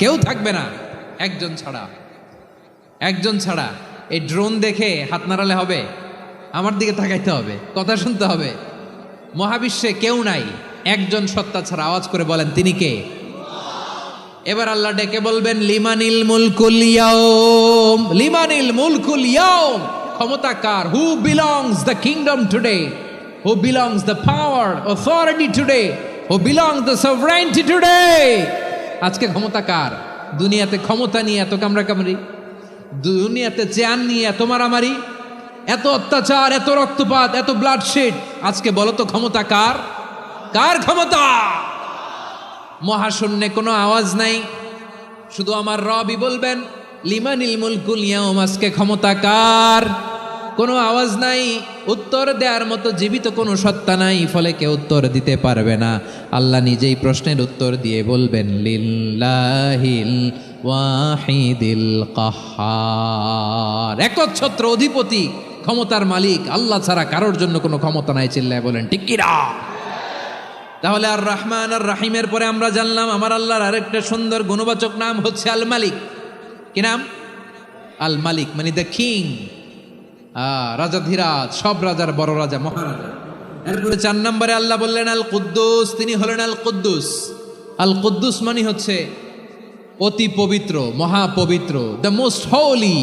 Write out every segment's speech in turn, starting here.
কেউ থাকবে না একজন ছাড়া, একজন ছাড়া। এই ড্রোন দেখে হাত নাড়ালে হবে? আমার দিকে তাকাইতে হবে, কথা শুনতে হবে। মহাবিশ্বে কেউ নাই একজন সত্তা ছাড়া। আওয়াজ করে বলেন তিনি কে? এবার আল্লাহ ডেকে বলবেন লিমানিল মুলকুল ইয়াউম, লিমানিল মুলকুল ইয়াউম, ক্ষমতা কার? Who belongs the kingdom today, who belongs the power authority today, who belongs the sovereignty today. আজকে ক্ষমতা কার? দুনিয়াতে ক্ষমতা নিয়ে এত কামড়াকামড়ি, দুনিয়াতে চেয়ার নিয়ে এত মারামারি, এত অত্যাচার, এত রক্তপাত, এত ব্লাডশেড। আজকে বলো তো ক্ষমতা কার? কার ক্ষমতা? মহাশূন্যে কোনো আওয়াজ নাই, শুধু আমার রবই বলবেন লিমানিল মুলকুল ইয়াউম, আজকে ক্ষমতা কার? কোনো আওয়াজ নাই, উত্তর দেওয়ার মতো জীবিত কোনো সত্তা নাই, ফলে কেউ উত্তর দিতে পারবে না। আল্লাহ নিজেই প্রশ্নের উত্তর দিয়ে বলবেন লিল্লাহিল ওয়াহিদিল কাহ্হার, একচ্ছত্র অধিপতি, ক্ষমতার মালিক আল্লাহ ছাড়া কারোর জন্য কোনো ক্ষমতা নাই। চিল্লায় বলেন ঠিক কি না? তাহলে আর রহমান আর রাহিমের পরে আমরা জানলাম আমার আল্লাহর আরেকটা সুন্দর গুণবাচক নাম হচ্ছে আল মালিক। কি নাম? আল মালিক, মানে দ্য কিং, রাজাধিরাজ, সব রাজার বড় রাজা, মহারাজা। এরপরে 4 নম্বরে আল্লাহ বললেন আল কুদ্দুস, তিনি হলেন আল কুদ্দুস। আল কুদ্দুস মানে হচ্ছে অতি পবিত্র, মহাপবিত্র, the most holy,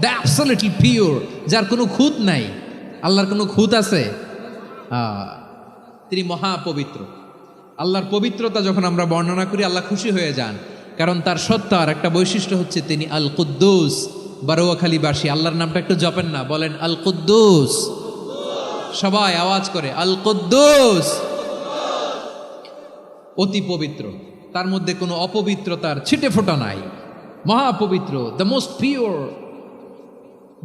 the absolutely pure, যার কোনো খুঁত নাই। আল্লাহর কোনো খুঁত আছে? তিনি মহাপবিত্র। আল্লাহর পবিত্রতা যখন আমরা বর্ণনা করি আল্লাহ খুশি হয়ে যান, কারণ তার সত্তার একটা বৈশিষ্ট্য হচ্ছে তিনি আল কুদ্দুস। বারোয়াখালীবাসী আল্লাহর নামটা একটু জপেন না, বলেন আল কুদ্দুস, সবাই আওয়াজ করে আল কুদ্দুস। অতি পবিত্র, তার মধ্যে কোনো অপবিত্রতার ছিটে ফোঁটা নাই, মহাপবিত্র, the most pure,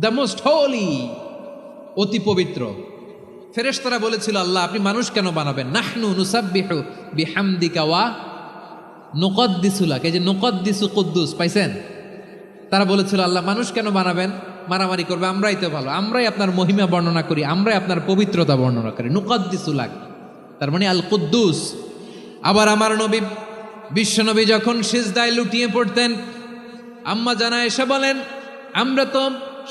the most holy, অতি পবিত্র। ফেরেশতারা বলেছিল আল্লাহ আপনি মানুষ কেন বানাবেন? নাহনু নুসাব্বিহু বিহামদিকা ওয়া নুকদ্দিসু লাক, এই যে নুকদ্দিসু কুদ্দুস পাইছেন? তারা বলেছিল আল্লাহ মানুষ কেন বানাবেন? মারামারি করবে, আমরাই তো ভালো, আমরাই আপনার মহিমা বর্ণনা করি, আমরাই আপনার পবিত্রতা বর্ণনা করি। নুকদ্দিসু লাক, তার মানে আল কুদ্দুস। আবার আমার নবী বিশ্বনবী যখন সিজদায় লুটিয়ে পড়তেন, আম্মা জানা এসে বলেন আমরা তো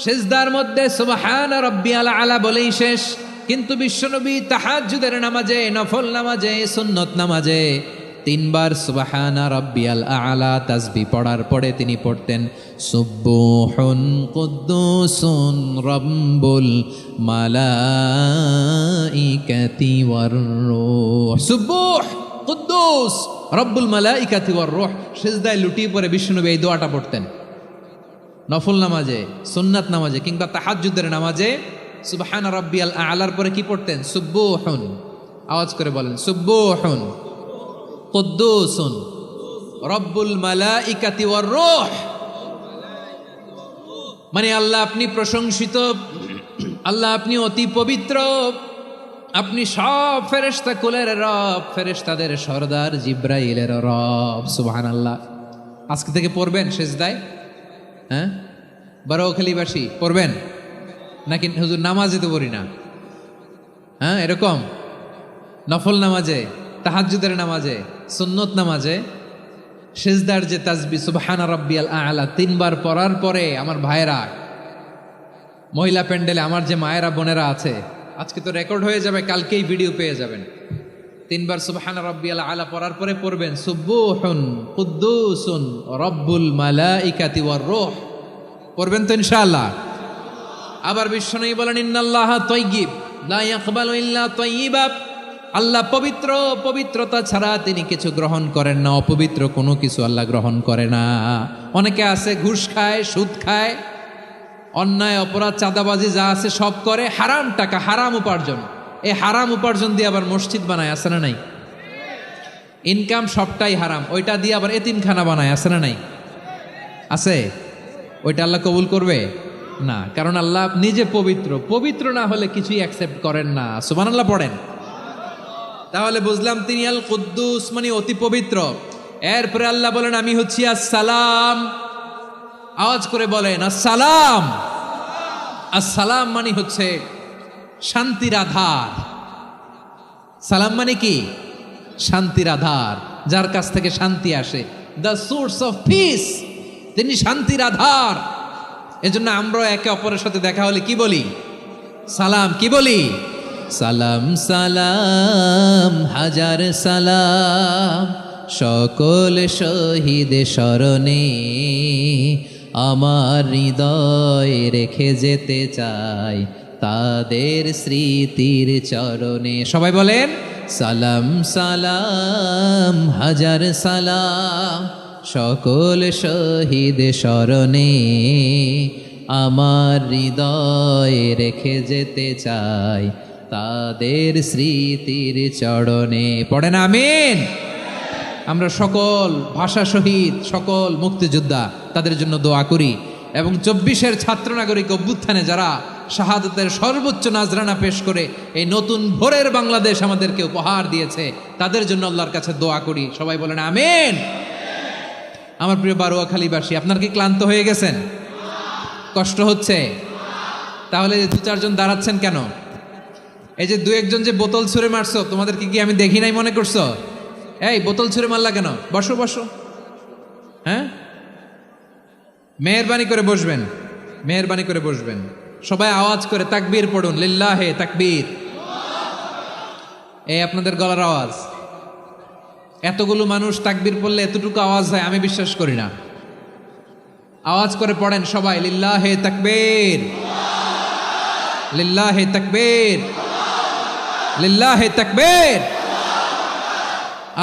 সিজদার মধ্যে সুবহানা রাব্বিয়াল আলা বলেই শেষ, কিন্তু বিশ্বনবী তাহাজ্জুদের নামাজে, নফল নামাজে, সুন্নত নামাজে 3 বার সুবহানা রাব্বিয়াল আলা তাসবিহ পড়ার পরে তিনি পড়তেন সুবহুন কুদ্দুসুন রাব্বুল মালাইকাতি ওয়ার রূহ, সুবহ কুদ্দুস রব্বুল মালাইকাতি ওয়ার রূহ। সিজদায় লুটিয়ে পড়ে বিশ্বনবী এই দোয়াটা পড়তেন। নফল নামাজে, সুন্নাত নামাজে কিংবা তাহাজ্জুদের নামাজে সুবহানা রাব্বিয়াল আলার পরে কি পড়তেন? সুবহুন, আওয়াজ করে বলেন সুবহুন কুদ্দুসুন রব্বুল মালাইকাতি ওয়ার রূহ। মানে আল্লাহ আপনি প্রশংসিত, আল্লাহ আপনি অতি পবিত্র, আপনি সব ফেরেশতা কুলের রব, ফেরেশতাদের সরদার জিব্রাইলের রব। সুবহানাল্লাহ। আজকে থেকে পড়বেন সিজদায়? হ্যাঁ, বারোয়াখালীবাসী পড়বেন নাকি? হুজুর নামাজে তো পড়ি না। হ্যাঁ, এরকম নফল নামাজে, তাহাজ্জুদের নামাজে, সুন্নত নামাজে সিজদার যে তাসবিহ সুবহানা রাব্বিয়াল আলা 3 বার পড়ার পরে আমার ভাইয়েরা, মহিলা প্যান্ডেলে আমার যে মায়েরা বোনেরা আছে, আজকে তো রেকর্ড হয়ে যাবে, কালকেই ভিডিও পেয়ে যাবেন। 3 বার সুবহানা রাব্বিয়াল আলা পড়ার পরে পড়বেন সুবহুন কুদ্দুসুন রব্বুল মালাইকাতি ওয়ার রূহ। পড়বেন তো ইনশাআল্লাহ? আবার বিশ্বনবী বলেন ইন্নাল্লাহা তাইয়্যিব লা ইয়াকবালু ইল্লা তাইয়্যিবা, আল্লাহ পবিত্র, পবিত্রতা ছাড়া তিনি কিছু গ্রহণ করেন না, অপবিত্র কোনো কিছু আল্লাহ গ্রহণ করে না। অনেকে আছে ঘুষ খায়, সুদ খায়, অন্যায় অপরাধ চাঁদাবাজি যা আছে সব করে, হারাম টাকা, হারাম উপার্জন। এই হারাম উপার্জন দিয়ে আবার মসজিদ বানায়, আছে না নাই? ইনকাম সবটাই হারাম, ওইটা দিয়ে আবার এতিমখানা বানায়, আছে না নাই? আছে। ওইটা আল্লাহ কবুল করবে না, কারণ আল্লাহ নিজে পবিত্র, পবিত্র না হলে কিছুই অ্যাকসেপ্ট করেন না। সুবহানাল্লাহ পড়েন। তাহলে বুঝলাম তিনি আল কুদ্দুস মানে অতি পবিত্র। এরপরে আল্লাহ বলেন আমি হচ্ছি আসসালাম। আওয়াজ করে বলেন আসসালাম। আসসালাম মানে হচ্ছে শান্তির আধার। সালাম মানে কি? শান্তির আধার, যার কাছ থেকে শান্তি আসে। দ্য সোর্স অফ পিস, তিনি শান্তির আধার। এজন্য আমরা একে অপরের সাথে দেখা হলে কি বলি? সালাম। কি বলি? সালাম সালাম হাজার সালাম, সকল শহীদ স্মরণে আমার হৃদয় রেখে যেতে চাই তাদের স্মৃতির চরণে। সবাই বলেন সালাম সালাম হাজার সালাম, সকল শহীদ স্মরণে আমার হৃদয় রেখে যেতে চাই তাদের স্মৃতির চরণে। পড়েন আমিন। আমরা সকল ভাষা শহীদ, সকল মুক্তিযোদ্ধা, তাদের জন্য দোয়া করি এবং 24-এর ছাত্র নাগরিক অভ্যুত্থানে যারা শাহাদাতের সর্বোচ্চ নাজরানা পেশ করে এই নতুন ভোরের বাংলাদেশ আমাদেরকে উপহার দিয়েছে, তাদের জন্য আল্লাহর কাছে দোয়া করি। সবাই বলেন আমিন। আমার প্রিয় বারোয়াখালীবাসী, আপনার কি ক্লান্ত হয়ে গেছেন? কষ্ট হচ্ছে? তাহলে 2-4 জন দাঁড়াচ্ছেন কেন? এই যে 2-1 জন যে বোতল ছুঁড়ে মারছো, তোমাদেরকে কি আমি দেখি নাই মনে করছো? এই বোতল ছুঁড়ে মারলা কেন? বসো বসো। হ্যাঁ, মেহেরবানি করে বসবেন, মেহেরবানি করে বসবেন। সবাই আওয়াজ করে তাকবীর পড়ুন, লিল্লাহে তাকবীর। এই আপনাদের গলার আওয়াজ। এতগুলো মানুষ তাকবীর পড়লে এতটুকু আওয়াজ হয় আমি বিশ্বাস করি না। আওয়াজ করে পড়েন সবাই, লিল্লাহে তাকবীর, লিল্লাহে তাকবীর, লিল্লাহে তাকবীর।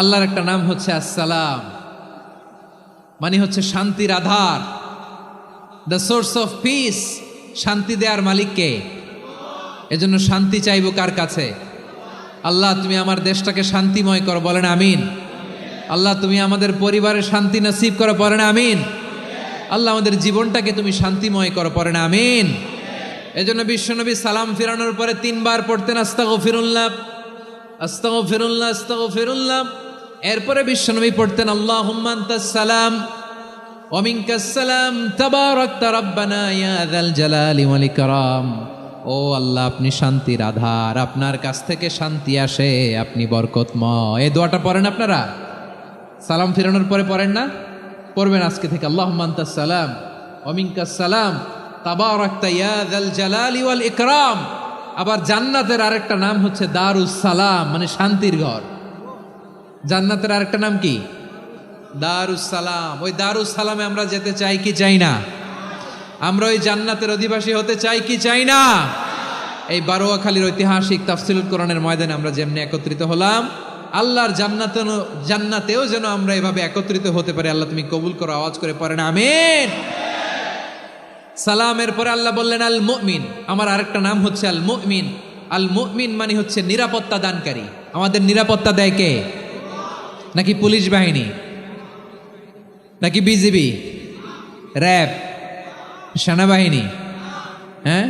আল্লাহর একটা নাম হচ্ছে আসসালাম, মানে হচ্ছে শান্তির আধার, দ্য সোর্স অফ পিস। শান্তি দেওয়ার মালিককে। এজন্য শান্তি চাইব কার কাছে? আল্লাহ তুমি আমার দেশটাকে শান্তিময় করো, বলেন আমিন। আল্লাহ তুমি আমাদের পরিবারে শান্তি নসিব করো, বলেন আমিন। আল্লাহ আমাদের জীবনটাকে তুমি শান্তিময় করো, পড়েন আমিন। এজন্য বিশ্বনবী সালাম ফিরানোর পরে 3 বার পড়তেন আস্তাগফিরুল্লাহ, আস্তাগফিরুল্লাহ, আস্তাগফিরুল্লাহ। এরপরে বিশ্বনবী পড়তেন আল্লাহুম্মা আনতাস সালাম ওয়া মিনকাস সালাম তাবারাকতা রাব্বানা ইয়া যাল জালালি ওয়াল ইকরাম। ও আল্লাহ, আপনি শান্তির আধার, আপনার কাছ থেকে শান্তি আসে, আপনি বরকতময়। এই দোয়াটা পড়েন আপনারা? সালাম ফিরানোর পরে পড়েন না? পড়বেন আজকে থেকে। আল্লাহুম্মা আনতাস সালাম ওয়া মিনকাস সালাম তাবারাকতা ইয়া যাল জালালি ওয়াল ইকরাম। আবার জান্নাতের আরেকটা নাম হচ্ছে দারুস সালাম, মানে শান্তির ঘর। জান্নাতের আরেকটা নাম কি? দারুস সালাম। ওই দারুস সালামে আমরা যেতে চাই কি চাই না? আমরা ওই জান্নাতের অধিবাসী হতে চাই কি চাই না? এই বারোয়াখালীর ঐতিহাসিক তাফসীরুল কোরআনের ময়দানে আমরা যেমনি একত্রিত হলাম, আল্লাহর জান্নাতেও যেন আমরা এভাবে একত্রিত হতে পারি। আল্লাহ তুমি কবুল করো। আওয়াজ করে পড়েন আমিন। সালামের পরে আল্লাহ বললেন আল মুমিন। আমার আরেকটা নাম হচ্ছে আল মুমিন। আল মুমিন মানে হচ্ছে নিরাপত্তা দানকারী। আমাদের নিরাপত্তা দেয় কে? নাকি পুলিশ বাহিনী, নাকি বিজিবি, র্যাব, সেনাবাহিনী, হ্যাঁ,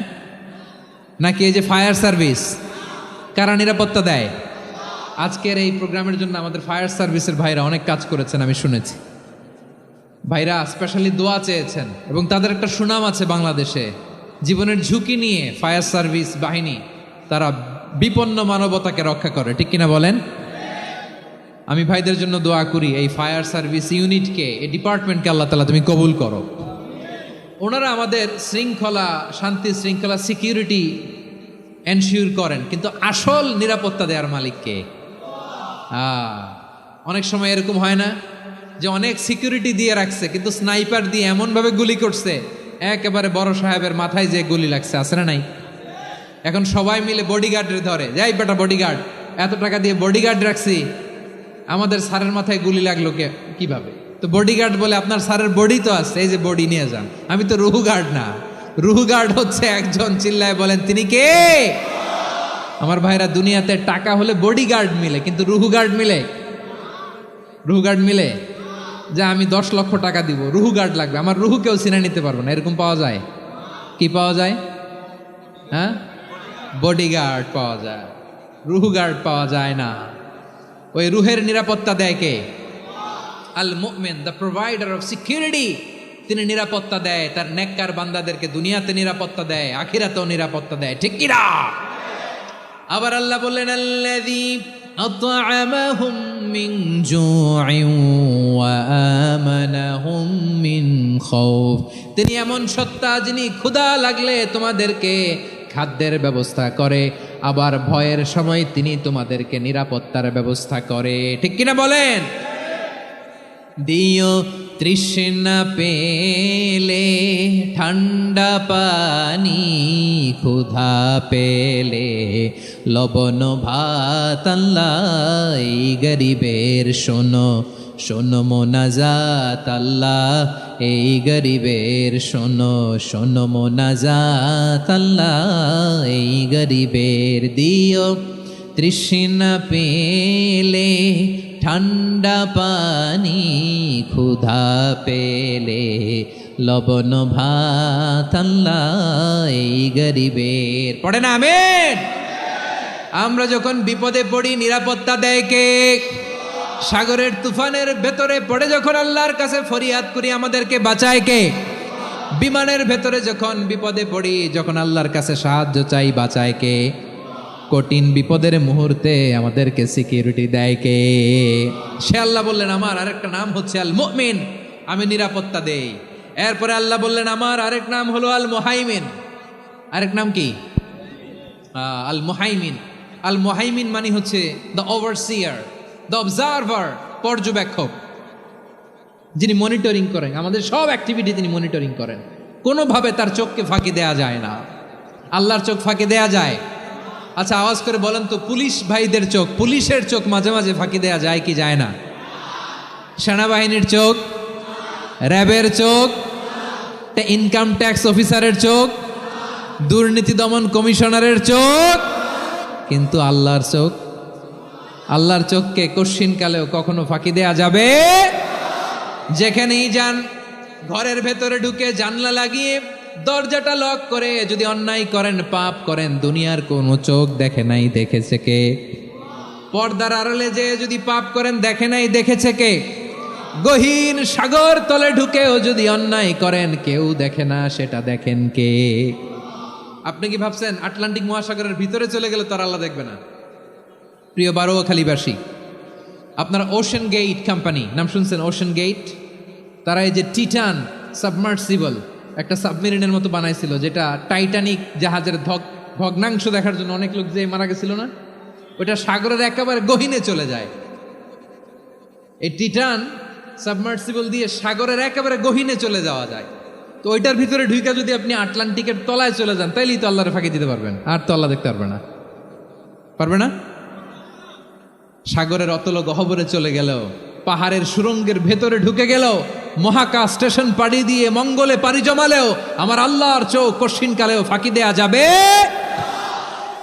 নাকি এই যে ফায়ার সার্ভিস? কারা নিরাপত্তা দেয়? আজকের এই প্রোগ্রামের জন্য আমাদের ফায়ার সার্ভিসের ভাইরা অনেক কাজ করেছেন, আমি শুনেছি। ভাইরা স্পেশালি দোয়া চেয়েছেন এবং তাদের একটা সুনাম আছে বাংলাদেশে। জীবনের ঝুঁকি নিয়ে ফায়ার সার্ভিস বাহিনী তারা বিপন্ন মানবতাকে রক্ষা করে, ঠিক কিনা বলেন? আমি ভাইদের জন্য দোয়া করি, এই ফায়ার সার্ভিস ইউনিটকে, এই ডিপার্টমেন্টকে আল্লাহ তাআলা তুমি কবুল করো। ওনারা আমাদের শৃঙ্খলা, শান্তি শৃঙ্খলা, সিকিউরিটি এনশিওর করেন, কিন্তু আসল নিরাপত্তা দেওয়ার মালিককে। অনেক সময় এরকম হয় না যে অনেক সিকিউরিটি দিয়ে রাখছে, কিন্তু স্নাইপার দিয়ে এমনভাবে গুলি করছে একেবারে বড় সাহেবের মাথায় যে গুলি লাগছে, আছে না নাই? এখন সবাই মিলে বডিগার্ডের ধরে, যাই বেটা বডিগার্ড, এত টাকা দিয়ে বডিগার্ড রাখছি, আমাদের স্যারের মাথায় গুলি লাগলো কিভাবে? তো বডিগার্ড বলে আপনার স্যারের বডি তো আছে, এই যে বডি নিয়ে যান। আমি তো রুহু গার্ড না। রুহু গার্ড হচ্ছে একজন, চিল্লায় বলেন তিনি কে? আমার ভাইরা, দুনিয়াতে টাকা হলে বডিগার্ড মিলে, কিন্তু রুহু গার্ড মিলে? রুহু গার্ড মিলে যে আমি 10 লক্ষ টাকা দিব, রুহু গার্ড লাগবে, আমার রুহু কেউ চিনে নিতে পারবে না, এরকম পাওয়া যায়? কি পাওয়া যায়? হ্যাঁ, বডিগার্ড পাওয়া যায়, রুহু গার্ড পাওয়া যায় না। ওই রুহের নিরাপত্তা দেয় কে? আল মুমিন, দ্য প্রোভাইডার অফ সিকিউরিটি। তিনি নিরাপত্তা দেয় তার নেককার বান্দাদেরকে, দুনিয়াতে নিরাপত্তা দেয়, আখিরাতেও নিরাপত্তা দেয়, ঠিক কি না? আবার আল্লাহ বললেন আল্লাযী আত'আমাহুম মিন জু'ইন ওয়া আমানাহুম মিন খাউফ। তিনি এমন সত্তা যিনি ক্ষুধা লাগলে তোমাদেরকে খাদ্যের ব্যবস্থা করে, আবার ভয়ের সময় তিনি তোমাদেরকে নিরাপত্তার ব্যবস্থা করে। ঠিক কিনা বলেন? দিও তৃষ্ণা পেলে ঠান্ডা পানি, ক্ষুধা পেলে লবণ ভাত, আল্লাহ এই গরিবের শোনো শোনো মোনাজাত, আল্লাহ এই গরিবের শোনো শোনো মোনাজাত, আল্লাহ এই গরিবের। দিও তৃষ্ণা পেলে ঠান্ডা পানি, ক্ষুধা পেলে লবণ ভাত, আল্লাহ এই গরিবের। পড়ে না আমিন? আমরা যখন বিপদে পড়ি নিরাপত্তা দেয় কে? সাগরের তুফানের ভেতরে পড়ে যখন আল্লাহর কাছে ফরিয়াদ করি আমাদেরকে বাঁচায় কে? বিমানের ভেতরে যখন বিপদে পড়ি, যখন আল্লাহর কাছে সাহায্য চাই, বাঁচায় কে? কঠিন বিপদের মুহূর্তে আমাদেরকে সিকিউরিটি দেয় কে? সে আল্লাহ বললেন আমার আরেকটা নাম হচ্ছে আল মুমিন, আমি নিরাপত্তা দেই। এরপরে আল্লাহ বললেন আমার আরেক নাম হলো আল মুহাইমিন। আরেক নাম কি? আল মুহাইমিন। আল মুহাইমিন মানে হচ্ছে দ্য ওভারসিয়ার, দ্য অবজারভার, পর্যবেক্ষক, যিনি মনিটরিং করেন আমাদের সব অ্যাক্টিভিটি, তিনি মনিটরিং করেন। কোনোভাবে তার চোখকে ফাঁকি দেয়া যায় না। আল্লাহর চোখ ফাঁকি দেয়া যায়? আচ্ছা আওয়াজ করে বলেন তো, পুলিশ ভাইদের চোখ, পুলিশের চোখ মাঝে মাঝে ফাঁকি দেয়া যায় কি যায় না? সেনাবাহিনীর চোখ, র্যাবের চোখ, ইনকাম ট্যাক্স অফিসারের চোখ, দুর্নীতি দমন কমিশনারের চোখ, কিন্তু আল্লাহর চোখ, আল্লাহর চোখকে কশ্চিনকালেও কখনো ফাঁকি দেয়া যাবে? যেখানেই যান, ঘরের ভেতরে ঢুকে জানলা লাগিয়ে দরজাটা লক করে যদি অন্যায় করেন, পাপ করেন, দুনিয়ার কোনো চোখ দেখে নাই, দেখেছে কে? পর্দার আড়ালে যে যদি পাপ করেন, দেখে নাই, দেখেছে কে? গহীন সাগর তলে ঢুকেও যদি অন্যায় করেন, কেউ দেখে না, সেটা দেখেন কে? আপনি কি ভাবছেন আটলান্টিক মহাসাগরের ভিতরে চলে গেলে তার আল্লাহ দেখবে না? প্রিয় বারোয়াখালীবাসী, আপনারা ওশেন গেট কোম্পানি নাম শুনছেন? ওশেন গেট, তারা এই যে টিটান সাবমার্সিবল একটা সাবমেরিনের মতো বানাইছিল, যেটা টাইটানিক জাহাজের ভগ্নাংশ দেখার জন্য অনেক লোক যে মারা গেছিল না, ওটা সাগরের একেবারে গহীনে চলে যায়। এই টিটান সাবমার্সিবল দিয়ে সাগরের একেবারে গহীনে চলে যাওয়া যায়। তো ওইটার ভিতরে ঢুইকা যদি আপনি আটলান্টিকের তলায় চলে যান, তাইলেই তো আল্লাহরে ফাঁকি দিতে পারবেন, আর তো আল্লাহ দেখতে পারবে না। পারবে না? সাগরের অতল গহ্বরে চলে গেলেও, পাহাড়ের সুরঙ্গের ভেতরে ঢুকে গেলেও, মহাকাশ স্টেশন পাড়ি দিয়ে মঙ্গলে পাড়ি জমালেও আমার আল্লাহর চোখ কশ্চিনকালেও ফাঁকি দেয়া যাবে?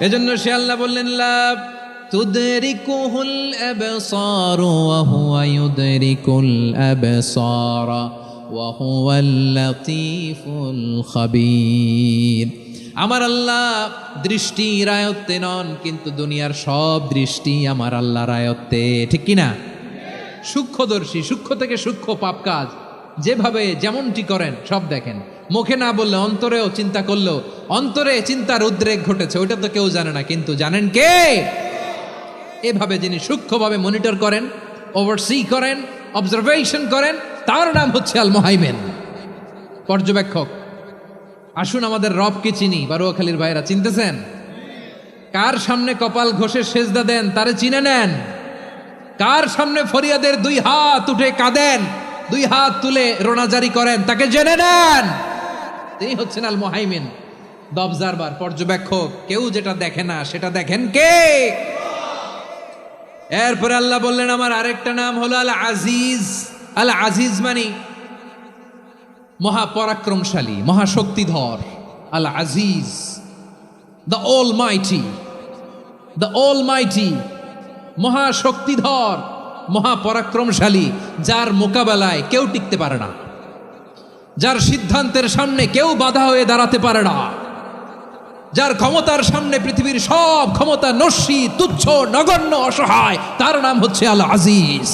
এজন্য সে আল্লাহ বললেন লা তুদরিকুহুল আবসার ওয়া হুয়া ইউদরিকুল আবসার ওয়া হুয়াল লাতীফুল খাবীর। আমার আল্লাহ দৃষ্টির আয়ত্তে নন, কিন্তু দুনিয়ার সব দৃষ্টি আমার আল্লাহর আয়ত্তে। ঠিক কিনা? সূক্ষ্মদর্শী, সূক্ষ্ম থেকে সূক্ষ্ম পাপ কাজ যেভাবে যেমনটি করেন সব দেখেন। মুখে না বললে অন্তরেও চিন্তা করলেও অন্তরে চিন্তার উদ্রেক ঘটেছে, ওইটা তো কেউ জানে না, কিন্তু জানেন কে? এভাবে যিনি সূক্ষ্মভাবে মনিটর করেন, ওভারসি করেন, অবজারভেশন করেন, তার নাম হচ্ছে আল মুহাইমিন, পর্যবেক্ষক। আসুন আমাদের রবকে চিনি। বারোয়াখালীর ভাইরা চিনতেছেন? কার সামনে কপাল ঘষে সেজদা দেন তারে চিনে নেন। কার সামনে ফরিয়াদের দুই হাত উঠে কাঁদেন, দুই হাত তুলে রোনাজারি করেন, তাকে জেনে নেন। তিনি হচ্ছেন আল মুহাইমিন, দ্য অবজারভার, পর্যবেক্ষক। কেউ যেটা দেখে না সেটা দেখেন কে? এরপরে আল্লাহ বললেন আমার আরেকটা নাম হলো আল আজিজ। আল আজিজ মানে মহাপরাক্রমশালী, মহাশক্তিধর। আল আজিজ, দ্য অলমাইটি, দ্য অলমাইটি, মহাশক্তিধর, মহাপরাক্রমশালী, যার মোকাবেলায় কেউ টিকতে পারে না, যার সিদ্ধান্তের সামনে কেউ বাধা হয়ে দাঁড়াতে পারে না, যার ক্ষমতার সামনে পৃথিবীর সব ক্ষমতা নস্যি, তুচ্ছ, নগণ্য, অসহায়, তার নাম হচ্ছে আল আজিজ।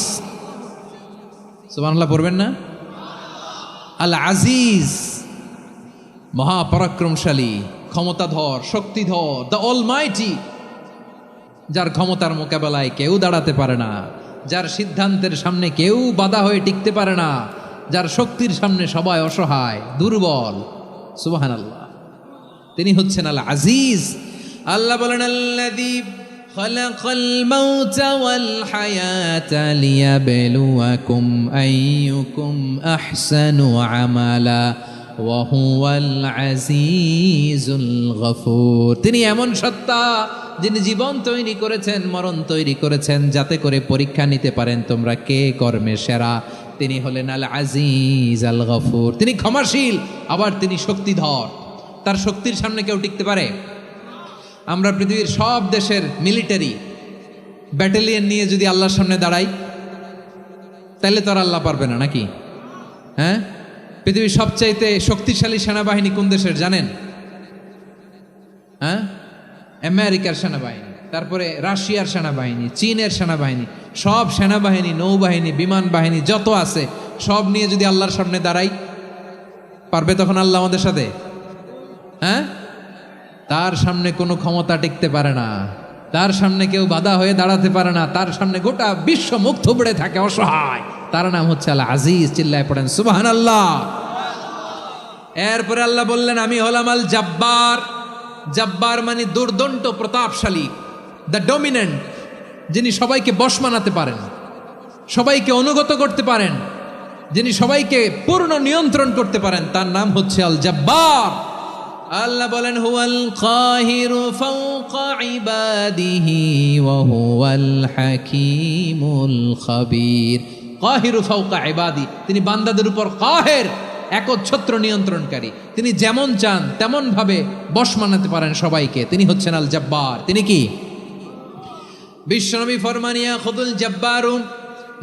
সুবহানাল্লাহ পড়বেন না? আল আজিজ, মহাপরাক্রমশালী, ক্ষমতাধর, শক্তিধর, দ্য অলমাইটি। যার ক্ষমতার মোকাবেলায় কেউ দাঁড়াতে পারে না, যার সিদ্ধান্তের সামনে কেউ বাধা হয়ে টিকতে পারে না, যার শক্তির সামনে সবাই অসহায় দুর্বল। সুবহানাল্লাহ, তিনি হচ্ছেন আল আজিজ। আল্লাহ বলেন আল্লাযী খালাকাল মাউতা ওয়াল হায়াতা লিয়াবলুয়াকুম আইয়ুকুম আহসানু আমালা ওয়া হুয়াল আজিজুল গফুর। তিনি এমন সত্তা যিনি জীবন তৈরি করেছেন, মরণ তৈরি করেছেন, যাতে করে পরীক্ষা নিতে পারেন তোমরা কে কর্মে সেরা। তিনি হলেন আল আজিজ আল গফুর। তিনি ক্ষমাশীল, আবার তিনি শক্তিধর। তার শক্তির সামনে কেউ টিকতে পারে? আমরা পৃথিবীর সব দেশের মিলিটারি ব্যাটালিয়ন নিয়ে যদি আল্লাহর সামনে দাঁড়াই, তাহলে তো আর আল্লাহ পারবে না নাকি? হ্যাঁ, পৃথিবীর সবচাইতে শক্তিশালী সেনাবাহিনী কোন দেশের জানেন? হ্যাঁ, আমেরিকার সেনাবাহিনী, তারপরে রাশিয়ার সেনাবাহিনী, চীনের সেনাবাহিনী, সব সেনাবাহিনী, নৌবাহিনী, বিমান বাহিনী যত আছে সব নিয়ে যদি আল্লাহর সামনে দাঁড়াই, পারবে তখন আল্লাহ আমাদের সাথে? হ্যাঁ, তার সামনে কোনো ক্ষমতা টিকতে পারে না, তার সামনে কেউ বাধা হয়ে দাঁড়াতে পারে না, তার সামনে গোটা বিশ্ব মুখ থুবড়ে থাকে অসহায়। তার নাম হচ্ছে আল আজিজ। চিল্লায় পড়েন সুবহানাল্লাহ। এরপরে আল্লাহ বললেন আমি হলাম আল জব্বার। জব্বার মানে দুর্দণ্ড প্রতাপশালী, দ্য ডমিনেন্ট, যিনি সবাইকে বশ মানাতে পারেন, সবাইকে অনুগত করতে পারেন, যিনি সবাইকে পূর্ণ নিয়ন্ত্রণ করতে পারেন, তার নাম হচ্ছে আল জব্বার। আল্লাহ বলেন হুয়াল কাহিরু ফাওকা ইবাদিহি ওয়া হুয়াল হাকীমুল খাবীর। কাহিরু ফাওকা ইবাদি, তিনি বান্দাদের উপর কাহের, একচ্ছত্র নিয়ন্ত্রণকারী। তিনি যেমন চান তেমন ভাবে বশ মানাতে পারেন সবাইকে। তিনি হচ্ছেন আল জব্বার। তিনি কি? বিশ্বনবী ফরমান ইয়াখুদুল জব্বারুন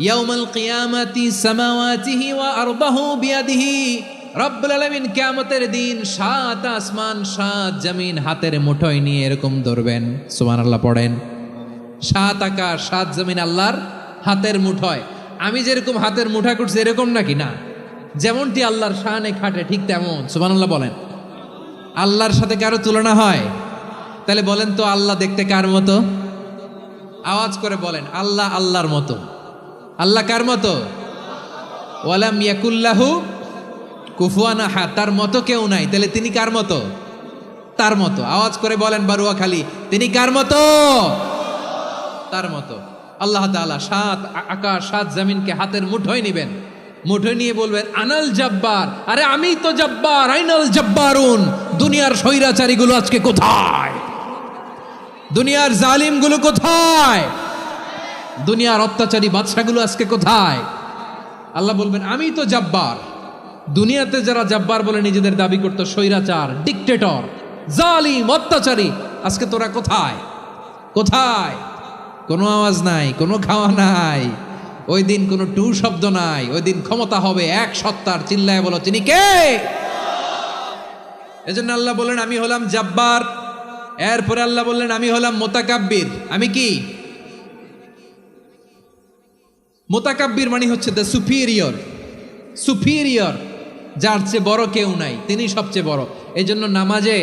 ইয়াউমাল কিয়ামাতি সামাওয়াতিহি ওয়া আরদাহু বিয়াদিহি। রব্বুল আলামিন কিয়ামতের দিন 7 আসমান 7 জমিন হাতের মুঠোয় নিয়ে এরকম ধরবেন। সুবহানাল্লাহ পড়েন। 7 আকাশ 7 জমিন আল্লাহর হাতের মুঠোয়। আমি যেরকম হাতের মুঠা করছি এরকম নাকি? না, যেমনটি আল্লাহর শানে খাটে ঠিক তেমন। সুবহানাল্লাহ বলেন। আল্লাহর সাথে কারো তুলনা হয়? তাহলে বলেন তো আল্লাহ দেখতে কার মতো? আওয়াজ করে বলেন আল্লাহ আল্লাহর মতো। আল্লাহ কার মতো? ওয়ালাম ইয়াকুল্লাহু কুফুয়ান আহাদ, তার মতো কেউ নাই। তাহলে তিনি কার মতো? তার মতো। আওয়াজ করে বলেন বারুয়াখালী, তিনি কার মতো? তার মতো। আল্লাহ তাআলা 7 আকাশ 7 জমিনকে হাতের মুঠোয় নেবেন, মুঠোয় নিয়ে বলবেন আনাল জব্বার। আরে আমি তো জব্বার, আইনাল জব্বারুন। দুনিয়ার স্বৈরাচারীগুলো আজকে কোথায়? দুনিয়ার জালিমগুলো কোথায়? দুনিয়ার অত্যাচারী বাদশাগুলো আজকে কোথায়? আল্লাহ বলবেন আমি তো জব্বার। দুনিয়াতে যারা জব্বার বলে নিজেদের দাবি করত, স্বৈরাচার, ডিক্টেটর, জালিম, অত্যাচারী, আজকে তোরা কোথায়? কোথায়? কোনো আওয়াজ নাই, কোনো খাওয়া নাই, ওই দিন কোনো টু শব্দ নাই। ওই দিন ক্ষমতা হবে এক সত্তার। চিল্লায় বলো তিনি কে? এজন্য আল্লাহ বললেন আমি হলাম জব্বার। এরপরে আল্লাহ বললেন আমি হলাম মুতাকাব্বির। আমি কি? মুতাকাব্বির মানে হচ্ছে দ্য সুপিরিয়র। সুপিরিয়র, যার চেয়ে বড় কেউ নাই, তিনি সবচেয়ে বড়। এই জন্য নামাজে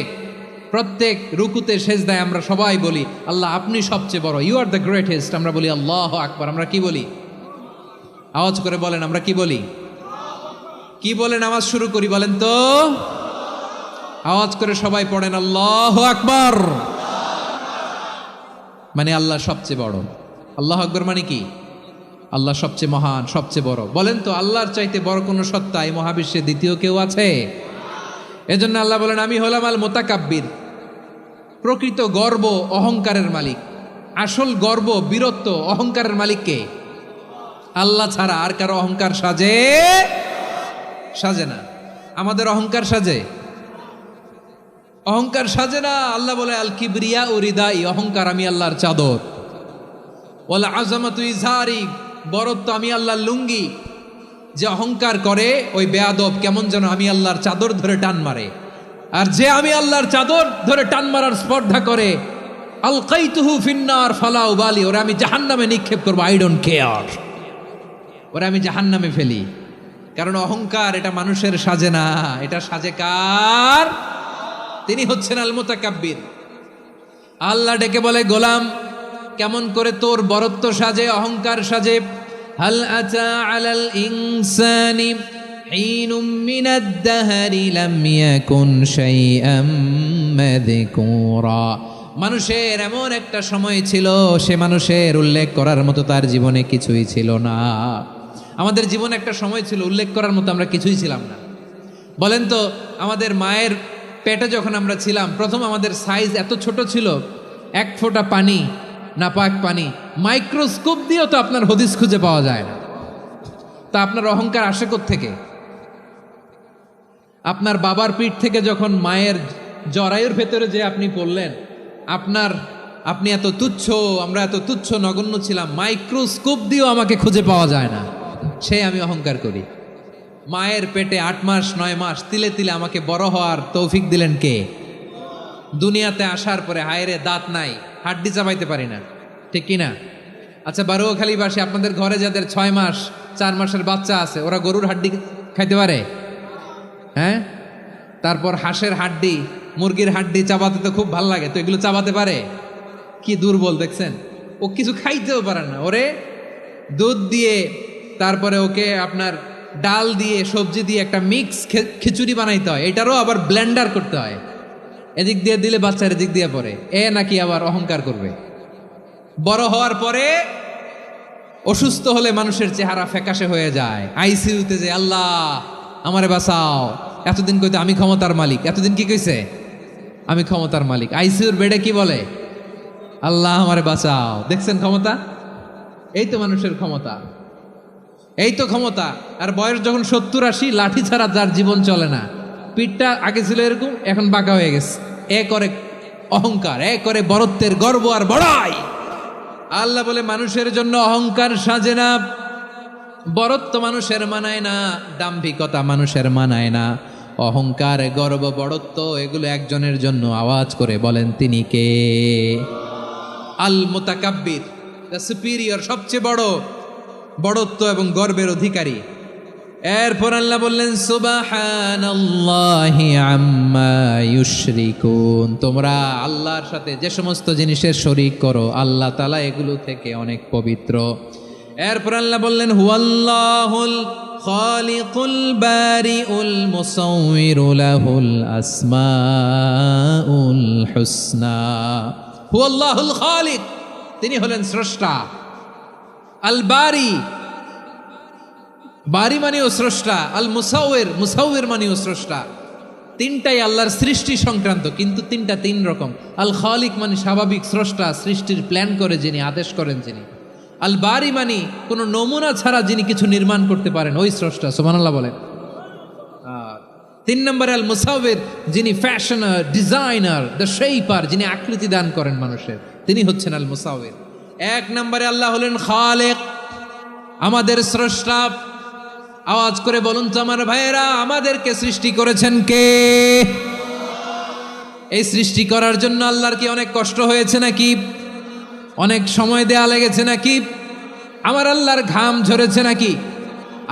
প্রত্যেক রুকুতে সেজদায় আমরা সবাই বলি আল্লাহ আপনি সবচেয়ে বড়, ইউ আর দ্য গ্রেটেস্ট। আমরা বলি আল্লাহু আকবার। আমরা কি বলি? আওয়াজ করে বলেন আমরা কি বলি? কি বলে নামাজ শুরু করি বলেন তো? আওয়াজ করে সবাই পড়েন আল্লাহু আকবার। মানে আল্লাহ সবচেয়ে বড়। আল্লাহু আকবার মানে কি? আল্লাহ সবচেয়ে মহান, সবচেয়ে বড়। বলেন তো আল্লাহর চাইতে বড় কোনো সত্তা এই মহাবিশ্বে দ্বিতীয় কেউ আছে? এজন্য আল্লাহ বলেন আমি হলাম আল মুতাকাব্বির। প্রকৃত গর্ব অহংকারের মালিক। আসল গর্ব, বীরত্ব, অহংকারের মালিক কে? আল্লাহ ছাড়া আর কারো অহংকার সাজে? সাজে না। আমাদের অহংকার সাজে? অহংকার সাজে না। আল্লাহ বলে আল কিবরিয়া ও রিদাই, অহংকার আমি আল্লাহর চাদর। ওয়াল আযামাতু ইজহারি, বরত্ব আমি আল্লাহর লুঙ্গি। যে অহংকার করে ওই বেয়াদব কেমন যেন আমি আল্লাহর চাদর ধরে টান মারে। আর যে আমি আল্লাহর চাদর ধরে টান মারার স্পর্ধা করে আলকাইতুহু ফিন্নার ফালা উবালি, ওরা আমি জাহান্নামে নিক্ষেপ করবো, আই ডোন্ট কেয়ার, ওরা আমি জাহান্নামে ফেলি। কারণ অহংকার এটা মানুষের সাজে না, এটা সাজে কার? তিনি হচ্ছেন আল মুতাকাব্বির। আল্লাহ ডেকে বলে গোলাম কেমন করে তোর বরত্ব সাজে, অহংকার সাজে। হাল আতা আলাল ইনসানি হিনুম মিনাদ দাহরি লাম ইয়াকুন শাইআম মাযকুরা। মানুষের এমন একটা সময় ছিল, সে মানুষের উল্লেখ করার মতো তার জীবনে কিছুই ছিল না। আমাদের জীবনে একটা সময় ছিল উল্লেখ করার মতো আমরা কিছুই ছিলাম না। বলেন তো, আমাদের মায়ের পেটে যখন আমরা ছিলাম, প্রথম আমাদের সাইজ এত ছোট ছিল, 1 ফোঁটা পানি, নাপাক পানি, মাইক্রোস্কোপ দিয়েও তো আপনার হদিস খুঁজে পাওয়া যায় না। তা আপনার অহংকার আসে কোত্থেকে? আপনার বাবার পিঠ থেকে যখন মায়ের জরায়ুর ভেতরে যে আপনি পড়লেন, আপনি এত তুচ্ছ, আমরা এত তুচ্ছ নগণ্য ছিলাম, মাইক্রোস্কোপ দিয়েও আমাকে খুঁজে পাওয়া যায় না, সে আমি অহংকার করি। মায়ের পেটে 8 মাস 9 মাস তিলে তিলে আমাকে বড় হওয়ার তৌফিক দিলেন কে? দুনিয়াতে আসার পরে হায়রে দাঁত নাই, হাড্ডি চাবাইতে পারি না, ঠিক কিনা? আচ্ছা, বারোখালীবাসী, আপনাদের ঘরে যাদের 6 মাস 4 মাসের বাচ্চা আছে, ওরা গরুর হাড্ডি খাইতে পারে? হ্যাঁ। তারপর হাঁসের হাড্ডি, মুরগির হাড্ডি চাবাতে তো খুব ভাল লাগে, তো এগুলো চাবাতে পারে? কি দুর্বল দেখছেন, ও কিছু খাইতেও পারে না। ওরে দুধ দিয়ে, তারপরে ওকে আপনার ডাল দিয়ে, সবজি দিয়ে একটা মিক্স খিচুড়ি বানাইতে হয়, এটারও আবার ব্লেন্ডার করতে হয়। এদিক দিয়ে দিলে বাচ্চার এদিক দিয়ে পড়ে, এ নাকি আবার অহংকার করবে। বড় হওয়ার পরে অসুস্থ হলে মানুষের চেহারা ফ্যাকাশে হয়ে যায়, আইসিইউতে যে আল্লাহ আমারে বাঁচাও, এতদিন কইতে আমি ক্ষমতার মালিক, এতদিন কি কইছে? আমি ক্ষমতার মালিক। আইসিইউর বেডে কি বলে? আল্লাহ আমারে বাঁচাও। দেখছেন ক্ষমতা? এই তো মানুষের ক্ষমতা, এই তো ক্ষমতা। আর বয়স যখন 70-80, লাঠি ছাড়া যার জীবন চলে না। পিঠটা আগে ছিল এরকম, এখন বাঁকা হয়ে গেছে। এ করে অহংকার, এ করে বরত্বের গর্ব আর বড়াই। আল্লাহ বলে মানুষের জন্য অহংকার সাজে না, বরত্ব মানুষের মানায় না, দাম্ভিকতা মানুষের মানায় না। অহংকার, গর্ব, বড়ত্ব এগুলো একজনের জন্য। আওয়াজ করে বলেন তিনি কে? আল মুতাকাব্বির, দ্য সুপিরিয়র, সবচেয়ে বড় বড়ত্ব এবং গর্বের অধিকারী। এরপর আল্লাহ বললেন সুবহানাল্লাহি আম্মা ইউশরিকুন। তোমরা আল্লাহর সাথে যে সমস্ত জিনিসের শরীক করো, আল্লাহ তাআলা এগুলো থেকে অনেক পবিত্র। এরপর আল্লাহ বললেন হুয়াল্লাহুল খালিকুল বারিউল মুসাউউইরু লাহুল আসমাউল হুসনা। হুয়াল্লাহুল খালিক, তিনি হলেন স্রষ্টা। আল বারি, বারি মানেও স্রষ্টা। আল মুসাউইর, মুসাউইর মানেও স্রষ্টা। তিনটাই আল্লাহর সৃষ্টি সংক্রান্ত, কিন্তু তিনটা তিন রকম। আল খালিক মানে স্বাভাবিক স্রষ্টা, সৃষ্টির প্ল্যান করে যিনি, আদেশ করেন যিনি। আল বারি মানে কোনো নমুনা ছাড়া যিনি কিছু নির্মাণ করতে পারেন, ওই স্রষ্টা। সুবহানাল্লাহ বলেন। 3 নম্বরে আল মুসাউইর, যিনি ফ্যাশনার, ডিজাইনার, দ্য শেপার, যিনি আকৃতি দান করেন মানুষের, তিনি হচ্ছেন আল মুসাউইর। 1 নম্বরে আল্লাহ হলেন খালেক, আমাদের স্রষ্টা। আওয়াজ করে বলুন তো আমার ভাইয়েরা, আমাদেরকে সৃষ্টি করেছেন কে? এই সৃষ্টি করার জন্য আল্লাহর কি অনেক কষ্ট হয়েছে নাকি? অনেক সময় দেয়া লেগেছে নাকি? আমার আল্লাহর ঘাম ঝরেছে নাকি?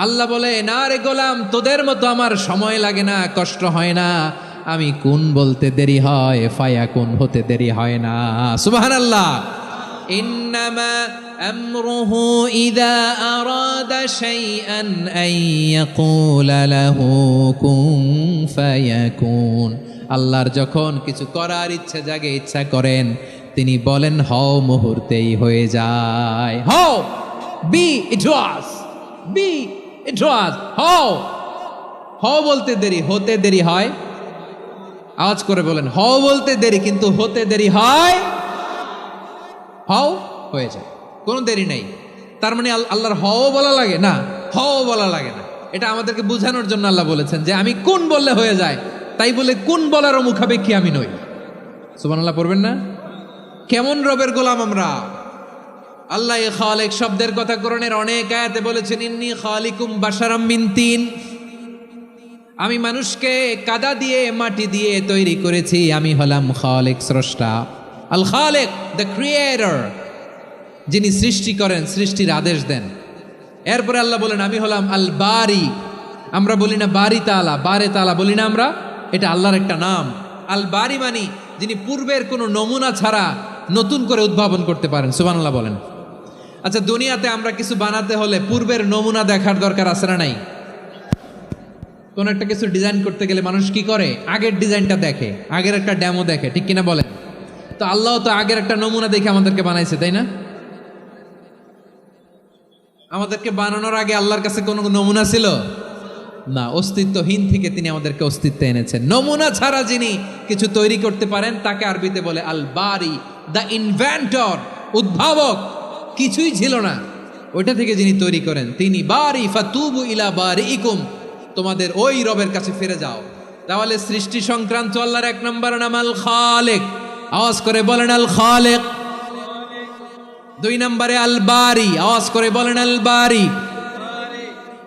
আল্লাহ বলে, না রে গোলাম, তোদের মতো আমার সময় লাগে না, কষ্ট হয় না। আমি কুন বলতে দেরি হয়, ফায়াকুন হতে দেরি হয় না। সুবহানাল্লাহ। ইন্নামা আমরুহু ইযা আরাদা শাইআন আন ইয়াকুলা লাহু কুন ফায়াকুন। আল্লাহর যখন কিছু করার ইচ্ছা জাগে, ইচ্ছা করেন, তিনি বলেন হও, মুহূর্তেই হয়ে যায়। হও, বি ইট ওয়াজ, বি ইট ওয়াজ। হও, হও বলতে দেরি, হতে দেরি হয়। আওয়াজ করে বলেন, হও বলতে দেরি, কিন্তু হতে দেরি হয়। হও হয়ে যায়, কোনো দেরি নেই। তার মানে আল্লাহর হও বলা লাগে না, হও বলা লাগে না। এটা আমাদেরকে বোঝানোর জন্য আল্লাহ বলেছেন যে আমি কোন বললে হয়ে যায়, তাই বলে কোন বলারও মুখাপেক্ষী আমি নই। সুবহানাল্লাহ পড়বেন না? কেমন রবের গোলাম আমরা! আল্লাহ খালিক শব্দের কথা কোরআনের অনেক আয়াতে বলেছেন, ইন্নী খালিকুম বাশারাম মিন তিন। আমি মানুষকে কাদা দিয়ে, মাটি দিয়ে তৈরি করেছি। আমি হলাম খালিক, স্রষ্টা। আল খালিক, দ্য ক্রিয়েটর, যিনি সৃষ্টি করেন, সৃষ্টির আদেশ দেন। এরপরে আল্লাহ বলেন আমি হলাম আল বারি। আমরা বলি না বারি তাআলা, বারে তাআলা বলি না আমরা, এটা আল্লাহর একটা নাম। আল বারি মানি যিনি পূর্বের কোনো নমুনা ছাড়া নতুন করে উদ্ভাবন করতে পারেন। সুবহানাল্লাহ বলেন। আচ্ছা, দুনিয়াতে আমরা কিছু বানাতে হলে পূর্বের নমুনা দেখার দরকার আছে না নাই? কোন একটা কিছু ডিজাইন করতে গেলে মানুষ কি করে? আগের ডিজাইনটা দেখে, আগের একটা ডেমো দেখে, ঠিক কিনা বলেন? তো আল্লাহ তো আগের একটা নমুনা দেখে আমাদেরকে বানাইছে, তাই না? আমাদেরকে বানানোর আগে আল্লাহর কাছে কোনো নমুনা ছিল না, অস্তিত্বহীন থেকে তিনি আমাদেরকে অস্তিত্বে এনেছেন। নমুনা ছাড়া যিনি কিছু তৈরি করতে পারেন তাকে আরবিতে বলে আল বারি, দ্য ইনভেন্টর, উদ্ভাবক। কিছুই ছিল না, ওইটা থেকে যিনি তৈরি করেন তিনি বারি। ফাতুবু ইলা বারিইকুম, তোমাদের ওই রবের কাছে ফিরে যাও। তাহলে সৃষ্টি সংক্রান্ত আল্লাহর এক নম্বর নাম আল খালেক। আওয়াজ করে বলেন আল খালেক। দুই নম্বরে আল বারি, আওয়াজ করে বলেন আল বারি।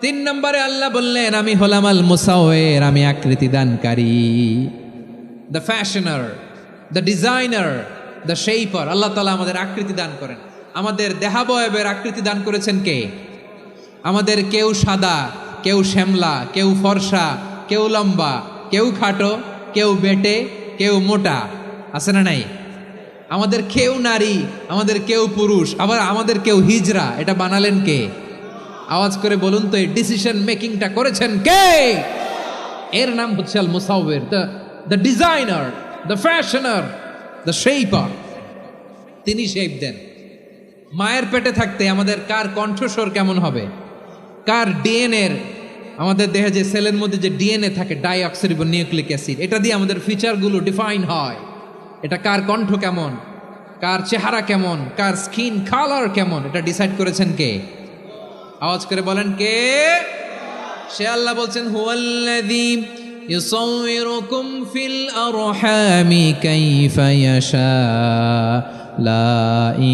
তিন নম্বরে আল্লাহ বললেন আমি হলাম আল মুসাওয়ির, আমি আকৃতি দানকারী, the fashioner, the designer, the shaper. আল্লাহ তাআলা আমাদের আকৃতি দান করেন। আমাদের দেহাবয়বের আকৃতি দান করেছেন কে? আমাদের কেউ সাদা, কেউ শ্যামলা, কেউ ফর্সা, কেউ লম্বা, কেউ খাটো, কেউ বেটে, কেউ মোটা, আছে না নাই? আমাদের কেউ নারী, আমাদের কেউ পুরুষ, আবার আমাদের কেউ হিজড়া। এটা বানালেন কে? আওয়াজ করে বলুন তো, এই ডিসিশন মেকিংটা করেছেন কে? এর নাম হচ্ছে আল মুসাওয়ির, the designer, the fashioner, the shaper. তিনি শেপ দেন। মায়ের পেটে থাকতে আমাদের কার কণ্ঠস্বর কেমন হবে, কার ডিএনএ, আমাদের দেহে যে সেলের মধ্যে যে ডিএনএ থাকে, ডাইঅক্সিরিবো নিউক্লিক অ্যাসিড, এটা দিয়ে আমাদের ফিচারগুলো ডিফাইন হয়। এটা কার কণ্ঠ কেমন, কার চেহারা কেমন, কার স্কিন কালার কেমন, এটা ডিসাইড করেছেন কে? আওয়াজ করে বলেন কে? সে আল্লাহ বলছেন হুয়াল্লাযী ইউসাউয়িরুকুম ফিল আরহামি কাইফা ইয়াশা লা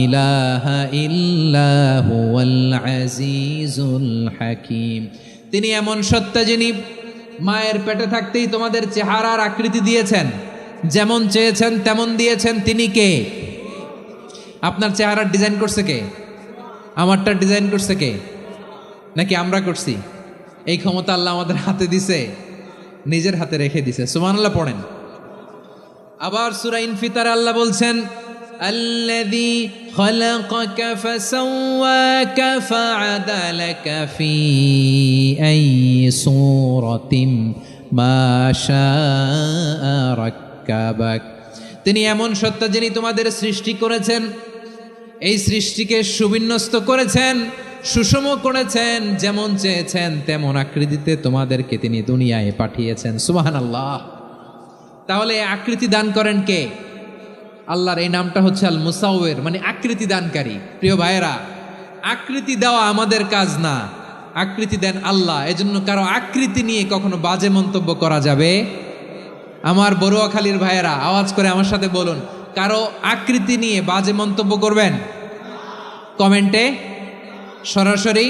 ইলাহা ইল্লা হুয়াল আজিজুল হাকীম। তিনি এমন সত্তা যিনি মায়ের পেটে থাকতেই তোমাদের চেহারার আকৃতি দিয়েছেন, যেমন চেয়েছেন তেমন দিয়েছেন। তিনি কে? আপনার চেহারার ডিজাইন করছে কে? আমারটা ডিজাইন করছে কে? নাকি আমরা করছি? এই ক্ষমতা আল্লাহ আমাদের হাতে দিছে, নিজের হাতে রেখে দিছে। সুবহানাল্লাহ পড়েন। আবার সূরা ইনফিতারে আল্লাহ বলছেন আল্লাযী খালাকাকা ফাসাওয়াকা ফাআদালাকা ফি আইয়ি সূরাতিন মা শাআ রাক্কাবাক। তিনি এমন সত্তা যিনি তোমাদের সৃষ্টি করেছেন, এই সৃষ্টিকে সুবিন্যস্ত করেছেন, সুষম করেছেন, যেমন চেয়েছেন তেমন আকৃতিতে তোমাদেরকে তিনি দুনিয়ায় পাঠিয়েছেন। সুবহানাল্লাহ। তাহলে আকৃতি দান করেন কে? আল্লাহর এই নামটা হচ্ছে আল মুসাওয়ির, মানে আকৃতি দানকারী। প্রিয় ভাইয়েরা, আকৃতি দেওয়া আমাদের কাজ না, আকৃতি দেন আল্লাহ। এজন্য কারো আকৃতি নিয়ে কখনো বাজে মন্তব্য করা যাবে? আমার বড়ুয়াখালীর ভাইয়েরা আওয়াজ করে আমার সাথে বলুন, কারো আকৃতি নিয়ে বাজে মন্তব্য করবেন? কমেন্টে সরাসরি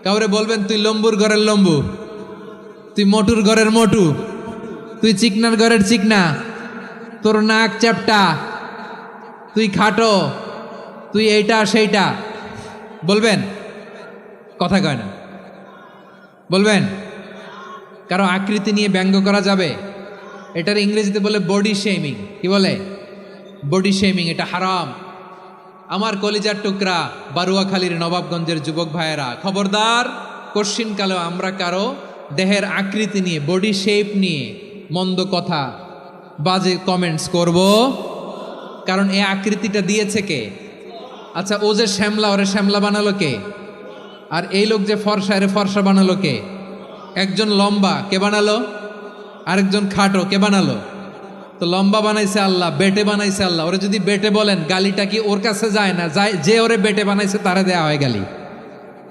কাউরে বলবেন তুই লম্বুর ঘরের লম্বু, তুই মোটুর ঘরের মোটু, তুই চিকনার ঘরের চিকনা, তোর নাক চ্যাপটা, তুই খাটো, তুই এইটা সেইটা বলবেন? কথা কয় না, বলবেন? কারো আকৃতি নিয়ে ব্যঙ্গ করা যাবে? এটার ইংরেজিতে বলে বডি শেমিং। কি বলে? Body shaming. এটা হারাম। আমার কলিজার টুকরা বারুয়াখালীর নবাবগঞ্জের যুবক ভাইয়েরা, খবরদার, কোশ্চিনকালেও আমরা কারো দেহের আকৃতি নিয়ে, বডি শেপ নিয়ে মন্দ কথা, বাজে কমেন্টস করব। কারণ এই আকৃতিটা দিয়েছে কে? আচ্ছা, ও যে শ্যামলা, ওরে শ্যামলা বানালো কে? আর এই লোক যে ফর্সা, এরে ফর্সা বানালো কে? একজন লম্বা, কে বানালো? আরেকজন খাটো, কে বানালো? তো লম্বা বানাইছে আল্লাহ, বেটে বানাইছে আল্লাহ। ওরে যদি বেটে বলেন, গালিটা কি ওর কাছে যায় না? যায়। যে ওরে বেটে বানাইছে তারে দেয়া হয় গালি।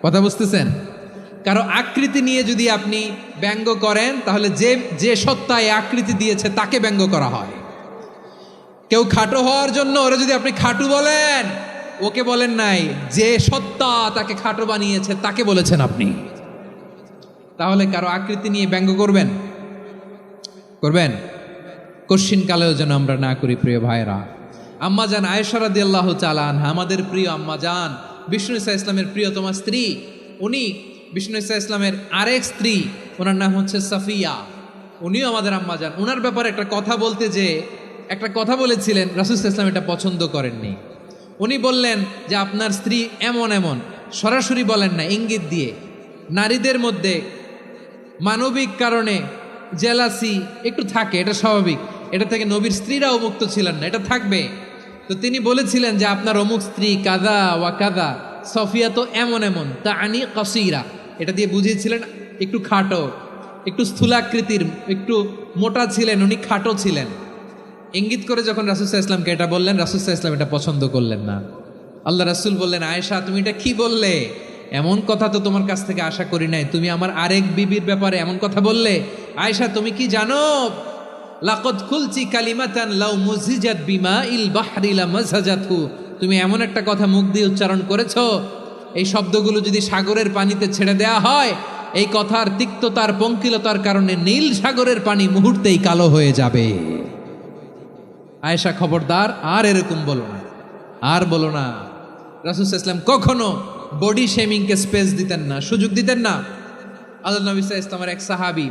কথা বুঝতেছেন? কারো আকৃতি নিয়ে যদি আপনি ব্যঙ্গ করেন, তাহলে যে যে সত্তা এই আকৃতি দিয়েছে তাকে ব্যঙ্গ করা হয়। কেউ খাটো হওয়ার জন্য ওরে যদি আপনি খাটু বলেন, ওকে বলেন নাই, যে সত্তা তাকে খাটো বানিয়েছে তাকে বলেছেন আপনি। তাহলে কারো আকৃতি নিয়ে ব্যঙ্গ করবেন? করবেন? কোশ্চিন কালেও যেন আমরা না করি। প্রিয় ভাইরা, আম্মাজান আয়েশা রাদিয়াল্লাহু তাআলা আনহা, আমাদের প্রিয় আম্মাজান, বিষ্ণু ইসা ইসলামের প্রিয়তমা স্ত্রী, উনি বিষ্ণু ইসা ইসলামের আরেক স্ত্রী, ওনার নাম হচ্ছে সাফিয়া, উনিও আমাদের আম্মাজান। ওনার ব্যাপারে একটা কথা বলতে যে একটা কথা বলেছিলেন, রাসূল সাল্লাল্লাহু আলাইহি ওয়াসাল্লাম এটা পছন্দ করেননি। উনি বললেন যে আপনার স্ত্রী এমন এমন, সরাসরি বলেন না, ইঙ্গিত দিয়ে। নারীদের মধ্যে মানবিক কারণে জেলাসি একটু থাকে, এটা স্বাভাবিক। এটা থেকে নবীর স্ত্রীরাও মুক্ত ছিলেন না, এটা থাকবে। তো তিনি বলেছিলেন যে আপনার অমুক স্ত্রী কাদা ওয়া কাদা, সফিয়া তো এমন এমন, তা আনি কসিরা, এটা দিয়ে বুঝিয়েছিলেন একটু খাটো, একটু স্থূলাকৃতির, একটু মোটা ছিলেন, উনি খাটো ছিলেন। ইঙ্গিত করে যখন রাসূল সাল্লাল্লাহু আলাইহি ওয়াসাল্লামকে এটা বললেন, রাসূল সাল্লাল্লাহু আলাইহি ওয়াসাল্লাম এটা পছন্দ করলেন না। আল্লাহ রাসূল বললেন, আয়েশা তুমি এটা কি বললে? এমন কথা তো তোমার কাছ থেকে আশা করি নাই, তুমি আমার আরেক বিবির ব্যাপারে এমন কথা বললে। আয়েশা তুমি কি জানো, লাকাদ কুলতি কালিমাতান লাউ মুজিজাত বিমাইল বাহরি লামাজাজাতহু, তুমি এমন একটা কথা মুখ দিয়ে উচ্চারণ করেছো, এই শব্দগুলো যদি সাগরের পানিতে ছেড়ে দেয়া হয়, এই কথার তিক্ততার পঙ্কিলতার কারণে নীল সাগরের পানি মুহূর্তেই কালো হয়ে যাবে। আয়েশা খবরদার, আর এরকম বলো না, আর বলো না। রাসূল সাল্লাল্লাহু আলাইহি ওয়াসাল্লাম কখনো বডি শেমিংকে স্পেস দিতেন না, সুযোগ দিতেন না। আল্লাহ নবী সাল্লাল্লাহু আলাইহি ওয়াসাল্লামের এক সাহাবী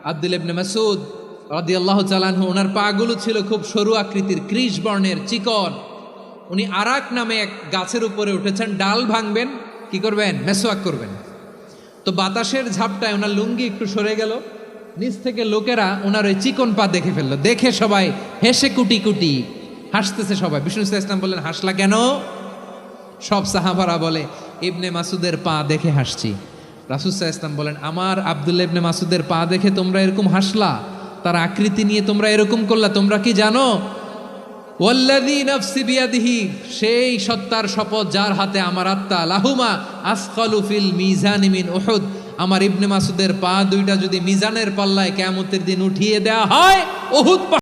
আব্দুল্লাহ ইবনে মাসউদ রাদিয়াল্লাহু তাআলা আনহু, ওনার পাগুলো ছিল খুব সরু আকৃতির, কৃশ বর্ণের, চিকন। উনি আরাক নামে এক গাছের উপরে উঠেছেন, ডাল ভাঙবেন, কি করবেন? মেসওয়াক করবেন। তো বাতাসের ঝাপটায় ওনার লুঙ্গি একটু সরে গেল, নিচ থেকে লোকেরা ওনার ওই চিকন পা দেখে ফেললো। দেখে সবাই হেসে কুটি কুটি হাসতেছে সবাই। বিষ্ণু সাল্লাল্লাহু আলাইহি ওয়াসাল্লাম বললেন, হাসলা কেন? সব সাহাবারা বলে, ইবনে মাসুদের পা দেখে হাসছি। রাসূল সাল্লাল্লাহু আলাইহি ওয়াসাল্লাম বলেন, আমার আব্দুল্লাহ ইবনে মাসুদের পা দেখে তোমরা এরকম হাসলা, তার আকৃতি নিয়ে তোমরা এরকম করলা, তোমরা কি জানো? ওয়াল্লাযী নাফসি বিয়াদিহি, সেই সত্তার শপথ যার হাতে আমার আত্মা, লাহুমা আসকালু ফিল মিজানি মিন উহুদ, আমার ইবনে মাসুদের পা দুইটা যদি মিজানের পাল্লায় কিয়ামতের দিন উঠিয়ে দেওয়া হয়, উহুদ